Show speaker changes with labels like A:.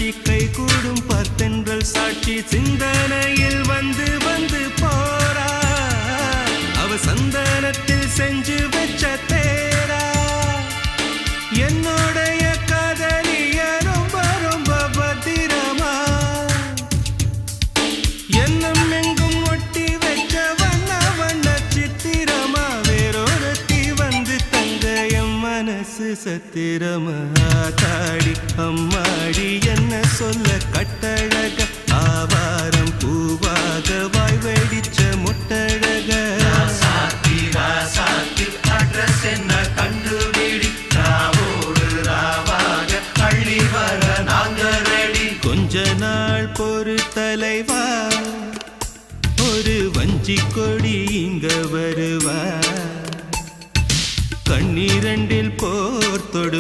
A: காட்சி கை கூடும் பார்த்தென்றல் சாட்சி சிந்தனையில் வந்து வந்து போறா அவ சந்தனத்தில் செஞ்சு வச்ச தேரா என்னுடைய காதலிய ரொம்ப ரொம்ப பத்திரமா என்னும் எங்கும் ஒட்டி வச்ச வண்ண வண்ண சித்திரமா வேறொருத்தி வந்து தங்க என் மனசு சத்திரமா தாடி அம்மாடி என்ன சொல்ல கட்டழக ஆவாரம் பூவாக வாய் வெடிச்ச முட்டழக
B: அட்ரஸ் என்ன கண்டுபிடி ராவோடு ராவாக அள்ளி வர நாங்க ரெடி
A: கொஞ்ச நாள் பொறு தலைவா ஒரு வஞ்சி கொடி இங்க வருவா கண்ணீரண்டில் போர் தொடு